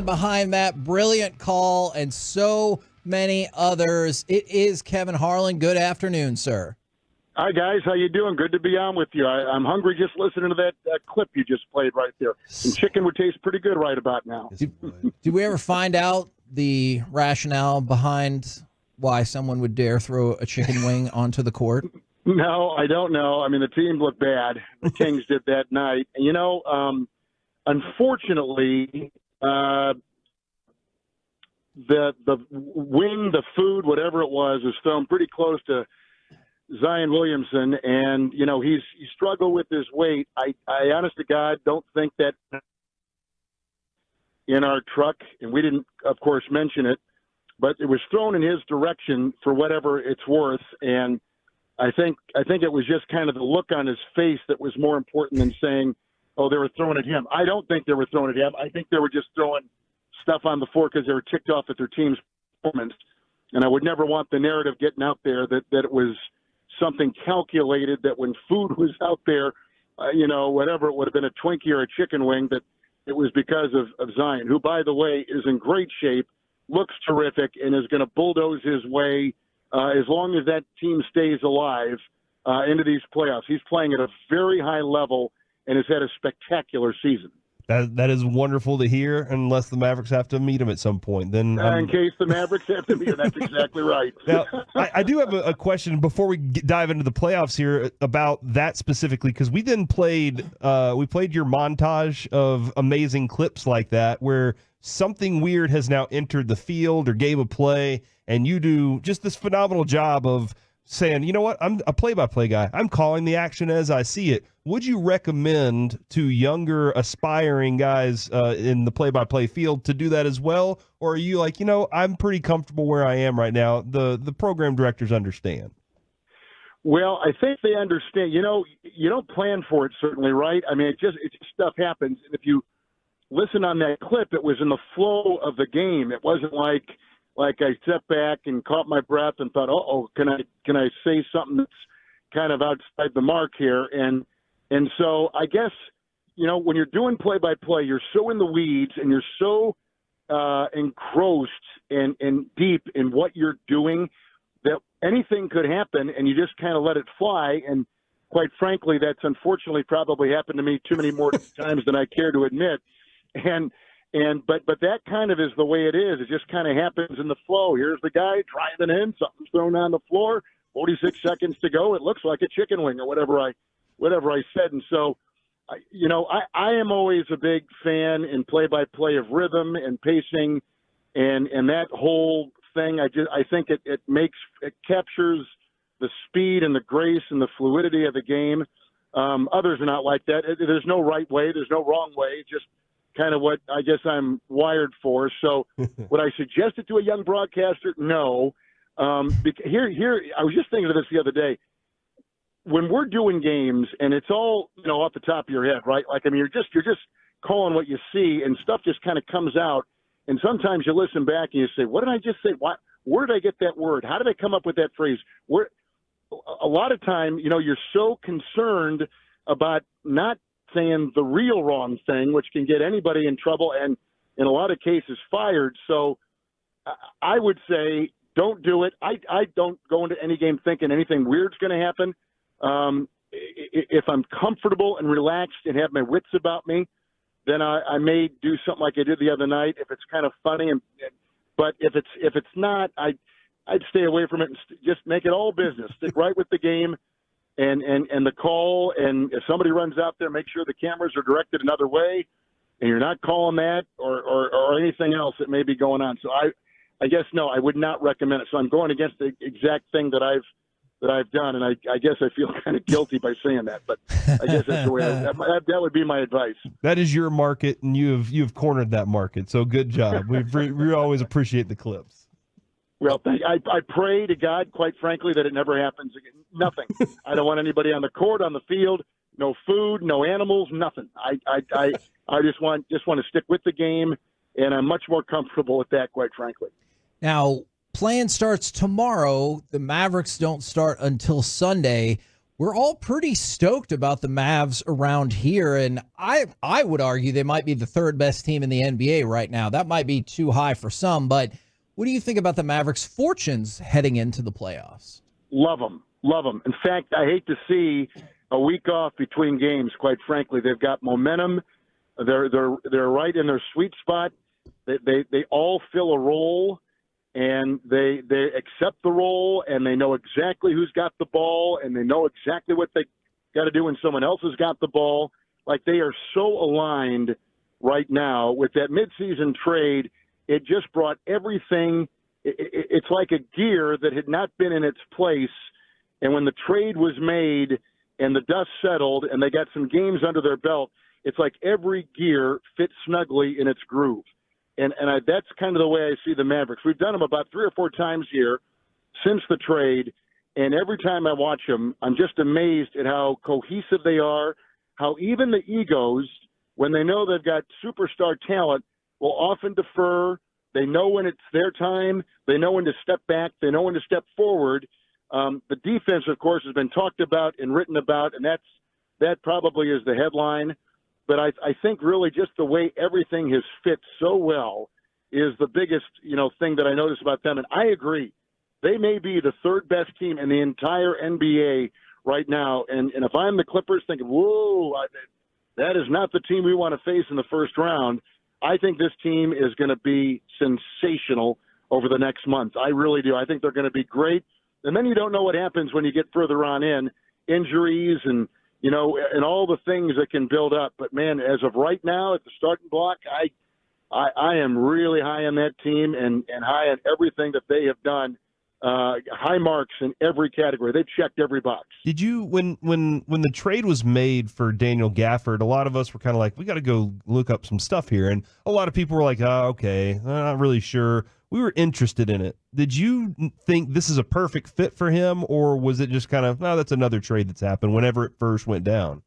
behind that brilliant call and so many others. It is Kevin Harlan. Good afternoon, sir. Hi, guys. How you doing? Good to be on with you. I'm hungry just listening to that clip you just played right there. Some chicken would taste pretty good right about now. Did we ever find out the rationale behind why someone would dare throw a chicken wing onto the court? No, I don't know. I mean, the team looked bad. The Kings did that night. And, unfortunately, the wing, the food, whatever it was thrown pretty close to Zion Williamson, and he struggled with his weight. I honest to God don't think that in our truck, and we didn't, of course, mention it, but it was thrown in his direction for whatever it's worth. And I think it was just kind of the look on his face that was more important than saying, "Oh, they were throwing at him." I don't think they were throwing at him. I think they were just throwing stuff on the floor because they were ticked off at their team's performance. And I would never want the narrative getting out there that it was something calculated, that when food was out there, whatever, it would have been a Twinkie or a chicken wing, that it was because of Zion, who, by the way, is in great shape, looks terrific, and is going to bulldoze his way as long as that team stays alive into these playoffs. He's playing at a very high level and has had a spectacular season. That is wonderful to hear, unless the Mavericks have to meet him at some point. Then, in case the Mavericks have to meet him, that's exactly right. Now, I do have a question before we dive into the playoffs here about that specifically, because we then played your montage of amazing clips like that, where something weird has now entered the field or game of play, and you do just this phenomenal job of saying, you know what, I'm a play-by-play guy. I'm calling the action as I see it. Would you recommend to younger, aspiring guys in the play-by-play field to do that as well? Or are you like, I'm pretty comfortable where I am right now? The program directors understand. Well, I think they understand. You don't plan for it, certainly, right? I mean, it just stuff happens. And if you listen on that clip, it was in the flow of the game. It wasn't like I stepped back and caught my breath and thought, can I say something that's kind of outside the mark here? And so I guess, when you're doing play-by-play, you're so in the weeds and you're so engrossed and deep in what you're doing that anything could happen, and you just kind of let it fly. And quite frankly, that's unfortunately probably happened to me too many more times than I care to admit. But that kind of is the way it is. It just kind of happens in the flow. Here's the guy driving in, something's thrown on the floor, 46 seconds to go. It looks like a chicken wing or whatever I said. And so, I am always a big fan in play-by-play of rhythm and pacing and that whole thing. I think it captures the speed and the grace and the fluidity of the game. Others are not like that. There's no right way. There's no wrong way. Just kind of what I guess I'm wired for. So would I suggest it to a young broadcaster? No. Here, I was just thinking of this the other day. When we're doing games and it's all, off the top of your head, right? Like, I mean, you're just calling what you see and stuff just kind of comes out. And sometimes you listen back and you say, what did I just say? Where did I get that word? How did I come up with that phrase? A lot of time, you're so concerned about not saying the real wrong thing, which can get anybody in trouble and in a lot of cases fired. So I would say don't do it. I don't go into any game thinking anything weird's going to happen. If I'm comfortable and relaxed and have my wits about me, then I may do something like I did the other night if it's kind of funny. But if it's not, I'd stay away from it and just make it all business. Stick right with the game and the call. And if somebody runs out there, make sure the cameras are directed another way, and you're not calling that or anything else that may be going on. So I guess no, I would not recommend it. So I'm going against the exact thing that I've done, and I guess I feel kind of guilty by saying that, but I guess that's the way that would be my advice. That is your market, and you've cornered that market. So good job. We always appreciate the clips. Well, I pray to God, quite frankly, that it never happens again. Nothing. I don't want anybody on the court, on the field. No food, no animals, nothing. I just want to stick with the game, and I'm much more comfortable with that, quite frankly. Now, playing starts tomorrow. The Mavericks don't start until Sunday. We're all pretty stoked about the Mavs around here, and I would argue they might be the third best team in the NBA right now. That might be too high for some, but what do you think about the Mavericks' fortunes heading into the playoffs? Love them. Love them. In fact, I hate to see a week off between games, quite frankly. They've got momentum. They're right in their sweet spot. They all fill a role, and they accept the role, and they know exactly who's got the ball, and they know exactly what they got to do when someone else has got the ball. Like, they are so aligned right now. With that midseason trade, it just brought everything. It's like a gear that had not been in its place, and when the trade was made and the dust settled and they got some games under their belt, it's like every gear fits snugly in its groove. And that's kind of the way I see the Mavericks. We've done them about 3 or 4 times here since the trade, and every time I watch them, I'm just amazed at how cohesive they are, how even the egos, when they know they've got superstar talent, will often defer. They know when it's their time. They know when to step back. They know when to step forward. The defense, of course, has been talked about and written about, and that probably is the headline. But I think really just the way everything has fit so well is the biggest, thing that I notice about them. And I agree. They may be the third best team in the entire NBA right now. And if I'm the Clippers thinking, whoa, that is not the team we want to face in the first round, I think this team is going to be sensational over the next month. I really do. I think they're going to be great. And then you don't know what happens when you get further on in, injuries and all the things that can build up. But, man, as of right now at the starting block, I am really high on that team and high on everything that they have done. High marks in every category. They've checked every box. Did you, when the trade was made for Daniel Gafford, a lot of us were kind of like, we got to go look up some stuff here. And a lot of people were like, oh, okay, I'm not really sure. We were interested in it. Did you think this is a perfect fit for him, or was it just kind of, that's another trade that's happened whenever it first went down?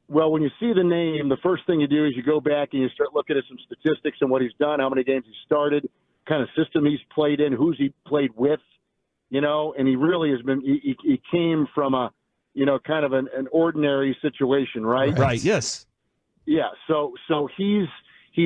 Well, when you see the name, the first thing you do is you go back and you start looking at some statistics and what he's done, how many games he started, kind of system he's played in, who's he played with, and he really has been, he came from a, kind of an ordinary situation, right? Right, yes. Yeah, so he's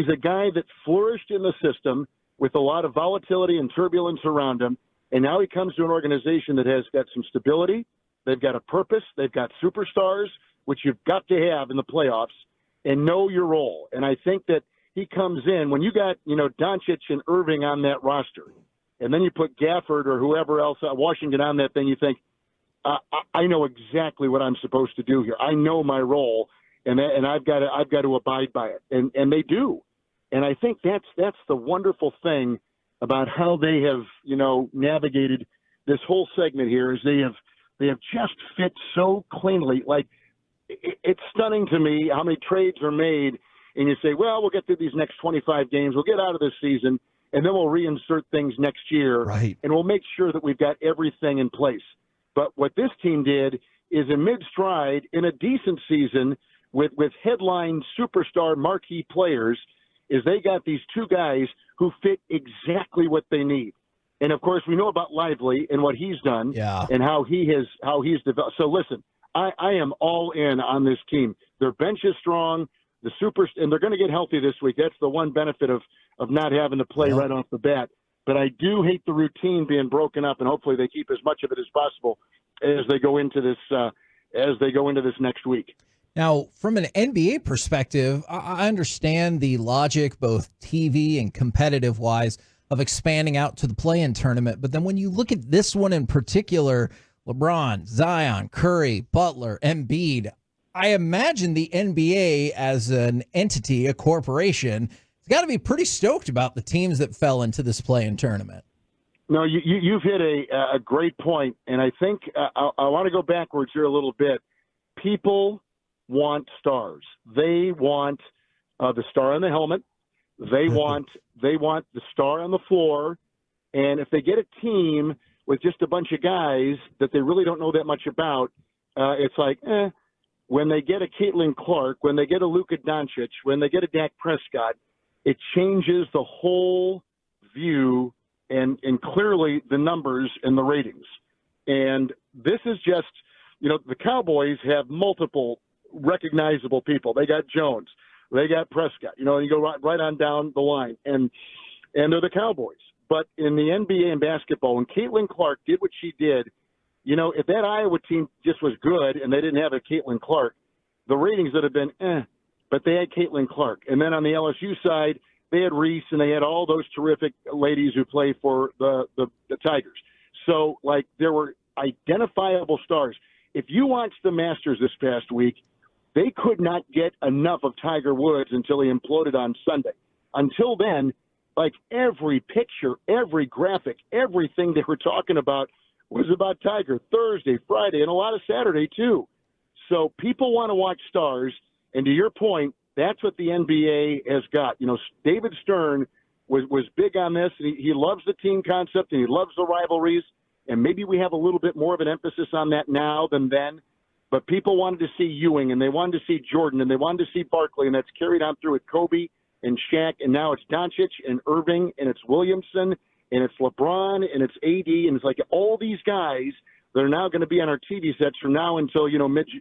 a guy that flourished in the system with a lot of volatility and turbulence around him, and now he comes to an organization that has got some stability. They've got a purpose. They've got superstars, which you've got to have in the playoffs, and know your role. And I think that he comes in, when you got, Doncic and Irving on that roster, and then you put Gafford or whoever else, Washington on that thing, you think, I know exactly what I'm supposed to do here. I know my role, and I've got to abide by it. And they do. And I think that's the wonderful thing about how they have, navigated this whole segment here is they have just fit so cleanly. Like, it's stunning to me how many trades are made, and you say, well, we'll get through these next 25 games. We'll get out of this season, and then we'll reinsert things next year. Right. And we'll make sure that we've got everything in place. But what this team did is in mid-stride, in a decent season with headline superstar marquee players, is they got these two guys who fit exactly what they need. And, of course, we know about Lively and what he's done and how he's developed. So, listen, I am all in on this team. Their bench is strong, and they're going to get healthy this week. That's the one benefit of not having to play right off the bat. But I do hate the routine being broken up, and hopefully they keep as much of it as possible as they go into this next week. Now, from an NBA perspective, I understand the logic, both TV and competitive-wise, of expanding out to the play-in tournament. But then when you look at this one in particular, LeBron, Zion, Curry, Butler, Embiid, I imagine the NBA as an entity, a corporation, has got to be pretty stoked about the teams that fell into this play-in tournament. No, you've hit a great point, and I think I want to go backwards here a little bit. People want stars. They want the star on the helmet. They want the star on the floor. And if they get a team with just a bunch of guys that they really don't know that much about, it's like, when they get a Caitlin Clark, when they get a Luka Doncic, when they get a Dak Prescott, it changes the whole view and clearly the numbers and the ratings. And this is just the Cowboys have multiple recognizable people. They got Jones. They got Prescott. You go right on down the line. And they're the Cowboys. But in the NBA and basketball, when Caitlin Clark did what she did, if that Iowa team just was good and they didn't have a Caitlin Clark, the ratings would have been but they had Caitlin Clark. And then on the LSU side, they had Reese and they had all those terrific ladies who play for the Tigers. So, there were identifiable stars. If you watched the Masters this past week, they could not get enough of Tiger Woods until he imploded on Sunday. Until then, every picture, every graphic, everything they were talking about was about Tiger Thursday, Friday, and a lot of Saturday, too. So people want to watch stars. And to your point, that's what the NBA has got. David Stern was big on this. And he loves the team concept, and he loves the rivalries. And maybe we have a little bit more of an emphasis on that now than then. But people wanted to see Ewing, and they wanted to see Jordan, and they wanted to see Barkley, and that's carried on through with Kobe and Shaq, and now it's Doncic and Irving, and it's Williamson, and it's LeBron, and it's AD, and it's all these guys that are now going to be on our TV sets from now until,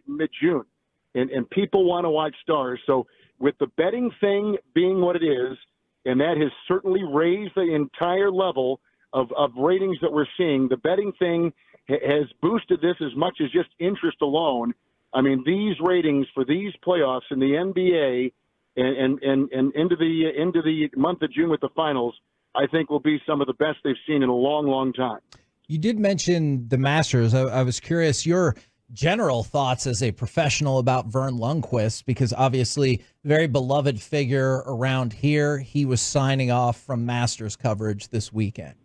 mid-June. And people want to watch stars. So with the betting thing being what it is, and that has certainly raised the entire level of ratings that we're seeing, the betting thing has boosted this as much as just interest alone. I mean, these ratings for these playoffs in the NBA and into the month of June with the finals, I think will be some of the best they've seen in a long, long time. You did mention the Masters. I was curious your general thoughts as a professional about Vern Lundquist, because obviously very beloved figure around here. He was signing off from Masters coverage this weekend.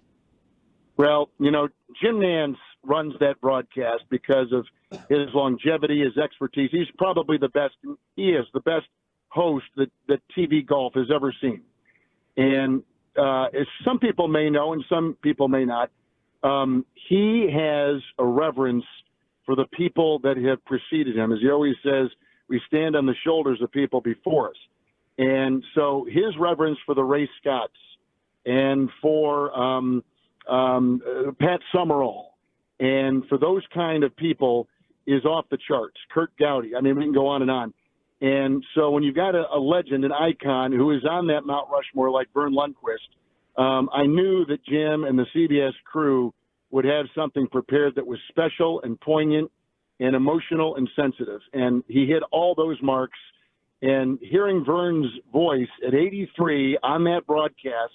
Well, Jim Nantz runs that broadcast because of his longevity, his expertise. He's probably the best. He is the best host that TV golf has ever seen. And as some people may know and some people may not, he has a reverence for the people that have preceded him. As he always says, we stand on the shoulders of people before us. And so his reverence for the Ray Scotts and for Pat Summerall and for those kind of people is off the charts. Kurt Gowdy. I mean, we can go on and on. And so when you've got a legend, an icon who is on that Mount Rushmore like Vern Lundquist, I knew that Jim and the CBS crew would have something prepared that was special and poignant and emotional and sensitive. And he hit all those marks. And hearing Vern's voice at 83 on that broadcast,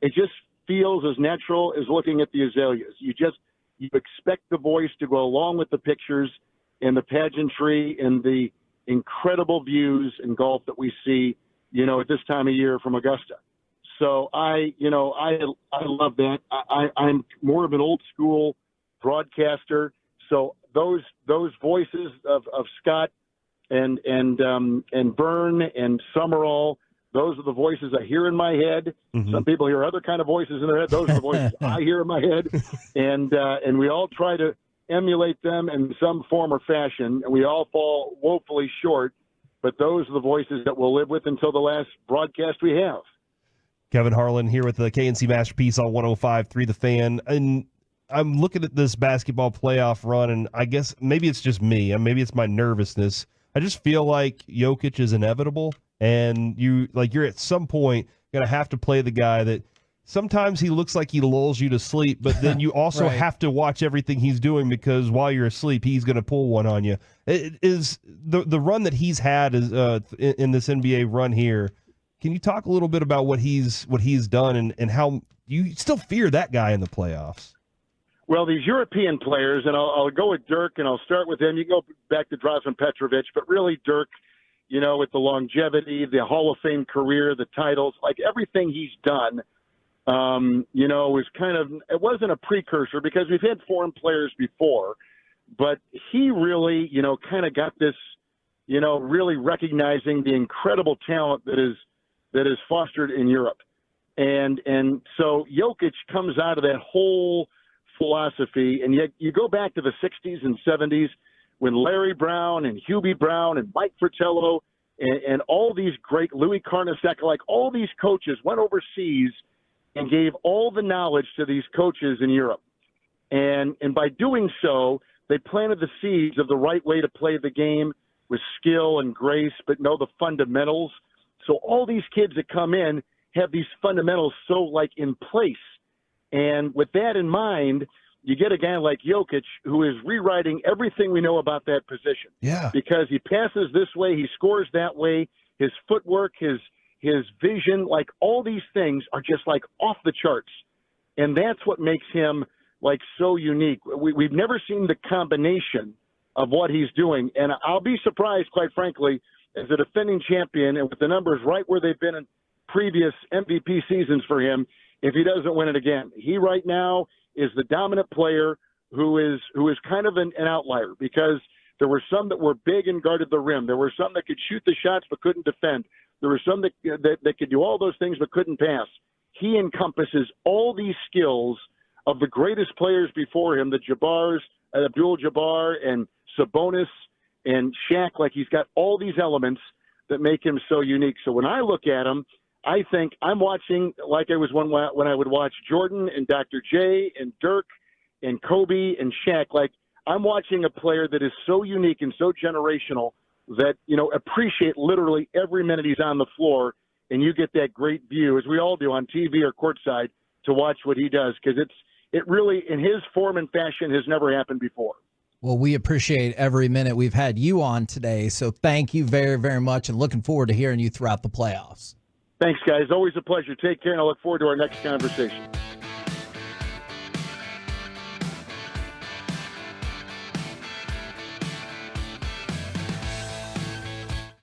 it just feels as natural as looking at the azaleas. You expect the voice to go along with the pictures and the pageantry and the incredible views in golf that we see, at this time of year from Augusta. So I love that. I'm more of an old school broadcaster. So those voices of Scott and Vern and Summerall, those are the voices I hear in my head. Mm-hmm. Some people hear other kind of voices in their head. Those are the voices I hear in my head. And we all try to emulate them in some form or fashion, and we all fall woefully short. But those are the voices that we'll live with until the last broadcast we have. Kevin Harlan here with the K&C Masterpiece on 105.3 The Fan. And I'm looking at this basketball playoff run, and I guess maybe it's just me, and maybe it's my nervousness. I just feel like Jokic is inevitable, and you're at some point going to have to play the guy that sometimes he looks like he lulls you to sleep, but then you also right. have to watch everything he's doing because while you're asleep, he's going to pull one on you. It is the run that he's had is in this NBA run here. Can you talk a little bit about what he's done and how you still fear that guy in the playoffs? Well, these European players, and I'll go with Dirk, and I'll start with him. You can go back to Drazen Petrovic, but really Dirk, with the longevity, the Hall of Fame career, the titles, like everything he's done, was kind of, it wasn't a precursor because we've had foreign players before, but he really, kind of got this, really recognizing the incredible talent that is fostered in Europe. And so Jokic comes out of that whole philosophy, and yet you go back to the 60s and 70s when Larry Brown and Hubie Brown and Mike Fratello and all these great Louis Carnesecca, like all these coaches went overseas and gave all the knowledge to these coaches in Europe. And by doing so, they planted the seeds of the right way to play the game with skill and grace, but know the fundamentals. So all these kids that come in have these fundamentals so like in place. And with that in mind, you get a guy like Jokic who is rewriting everything we know about that position. Yeah. Because he passes this way, he scores that way, his footwork, his vision, like all these things are just like off the charts. And that's what makes him like so unique. We've never seen the combination of what he's doing. And I'll be surprised, quite frankly, as a defending champion and with the numbers right where they've been in previous MVP seasons for him, if he doesn't win it again. He right now is the dominant player who is kind of an outlier, because there were some that were big and guarded the rim. There were some that could shoot the shots but couldn't defend. There were some that could do all those things but couldn't pass. He encompasses all these skills of the greatest players before him, the Jabbars, Abdul-Jabbar and Sabonis and Shaq. Like, he's got all these elements that make him so unique. So when I look at him, I think I'm watching like I was when I would watch Jordan and Dr. J and Dirk and Kobe and Shaq. Like, I'm watching a player that is so unique and so generational that, you know, appreciate literally every minute he's on the floor, and you get that great view, as we all do on TV or courtside, to watch what he does, because it really, in his form and fashion, has never happened before. Well, we appreciate every minute we've had you on today, so thank you very, very much, and looking forward to hearing you throughout the playoffs. Thanks, guys. Always a pleasure. Take care, and I look forward to our next conversation.